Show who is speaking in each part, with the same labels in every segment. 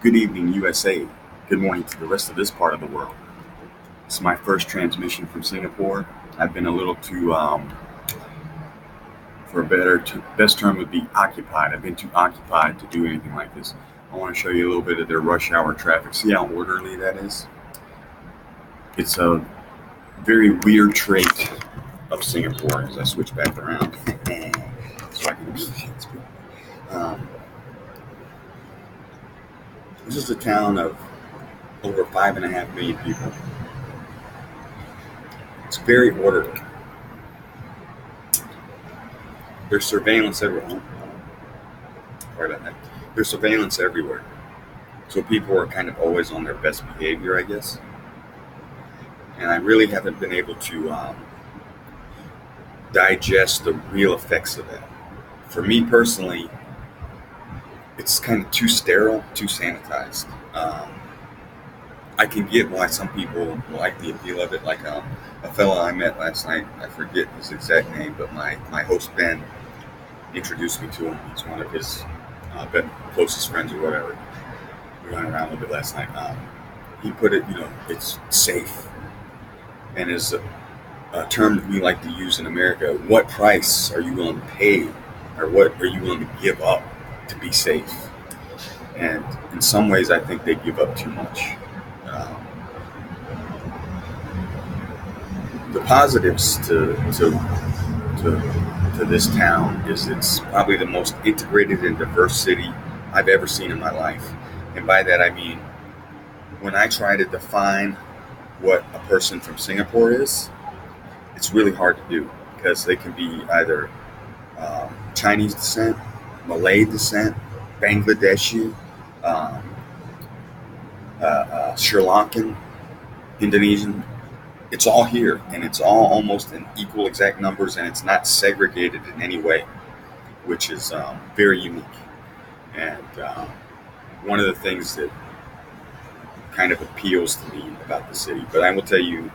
Speaker 1: Good evening, USA. Good morning to the rest of this part of the world. It's my first transmission from Singapore. I've been a little too, for a best term would be occupied. I've been too occupied to do anything like this. I want to show you a little bit of their rush hour traffic. See how orderly that is? It's a very weird trait of Singapore as I switch back around. So I can um, this is a town of over 5.5 million people. It's very orderly. There's surveillance everywhere. Sorry about that. There's surveillance everywhere. So people are kind of always on their best behavior, I guess. And I really haven't been able to digest the real effects of that. For me personally, it's kind of too sterile, too sanitized. I can get why some people like the appeal of it. Like a fellow I met last night, I forget his exact name, but my host Ben introduced me to him. He's one of his closest friends or whatever. We went around a little bit last night. He put it, it's safe. And as a term that we like to use in America, what price are you willing to pay, or what are you willing to give up to be safe? And in some ways, I think they give up too much. The positives to this town is it's probably the most integrated and diverse city I've ever seen in my life. And by that I mean, when I try to define what a person from Singapore is, it's really hard to do because they can be either Chinese descent, Malay descent, Bangladeshi, Sri Lankan, Indonesian. It's all here, and it's all almost in equal exact numbers, and it's not segregated in any way, which is very unique. And one of the things that kind of appeals to me about the city. But I will tell you,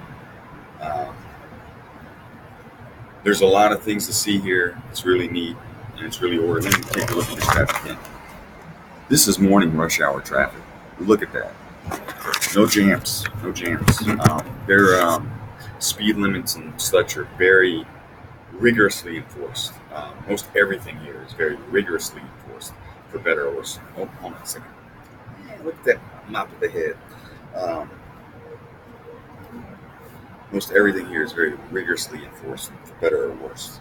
Speaker 1: there's a lot of things to see here. It's really neat, and it's really orderly. Let me take a look at this traffic again. This is morning rush hour traffic. Look at that. No jams. No jams. Their speed limits and such are very rigorously enforced. Most everything here is very rigorously enforced, for better or worse. Oh, hold on a second. Man, look at that mop of the head. Most everything here is very rigorously enforced, for better or worse.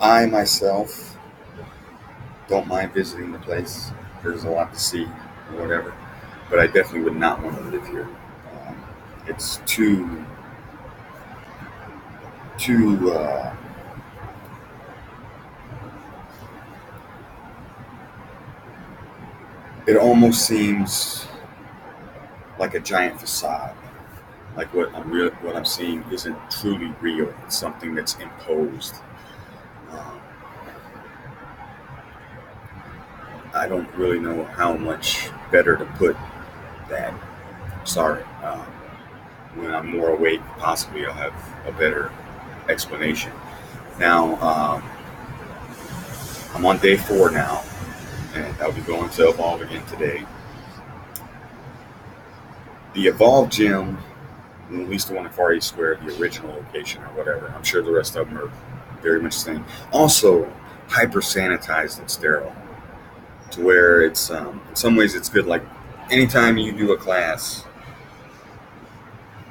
Speaker 1: I myself don't mind visiting the place. There's a lot to see or whatever, but I definitely would not want to live here. It's too. It almost seems like a giant facade. Like what I'm seeing isn't truly real. It's something that's imposed. Um, I don't really know how much better to put that. Sorry. When I'm more awake, possibly I'll have a better explanation. Now, I'm on day 4 now, and I'll be going to Evolve again today. The Evolve gym, at least the one in Far East Square, the original location or whatever, I'm sure the rest of them are very much the same. Also, hyper sanitized and sterile, to where it's in some ways it's good. Like anytime you do a class,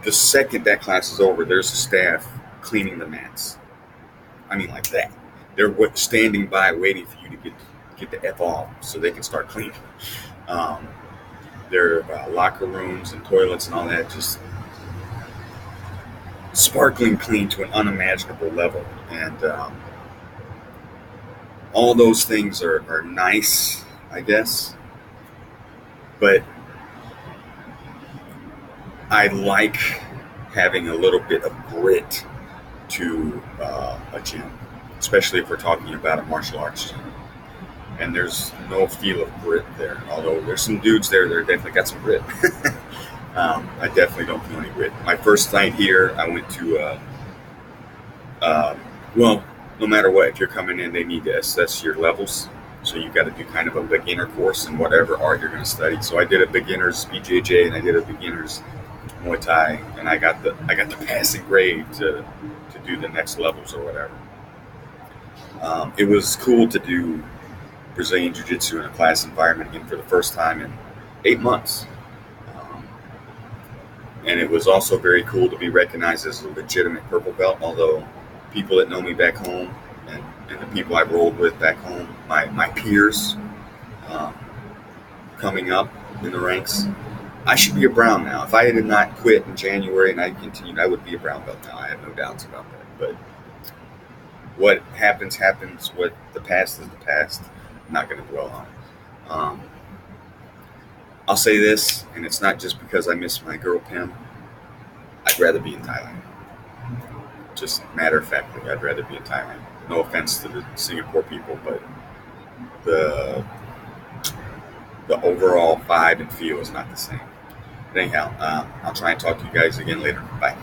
Speaker 1: the second that class is over, there's a staff cleaning the mats. I mean, like that. They're standing by, waiting for you to get the F off, so they can start cleaning. Um, their locker rooms and toilets and all that just sparkling clean to an unimaginable level, and all those things are nice, I guess. But I like having a little bit of grit to a gym, especially if we're talking about a martial arts gym. And there's no feel of grit there, although there's some dudes there that definitely got some grit. I definitely don't feel any grit. My first night here, I went to, well, no matter what, if you're coming in, they need to assess your levels. So you got to do kind of a beginner course in whatever art you're going to study. So I did a beginner's BJJ and I did a beginner's Muay Thai, and I got the passing grade to do the next levels or whatever. It was cool to do Brazilian Jiu Jitsu in a class environment again for the first time in 8 months. Um, and it was also very cool to be recognized as a legitimate purple belt, although people that know me back home and the people I rolled with back home, my peers um, coming up in the ranks, I should be a brown now. If I had not quit in January and I continued, I would be a brown belt now. I have no doubts about that. But what happens, happens. What the past is the past. I'm not going to dwell on it. I'll say this, and it's not just because I miss my girl Pim. I'd rather be in Thailand. Just matter of factly, I'd rather be in Thailand. No offense to the Singapore people, but the the overall vibe and feel is not the same. But anyhow, I'll try and talk to you guys again later. Bye.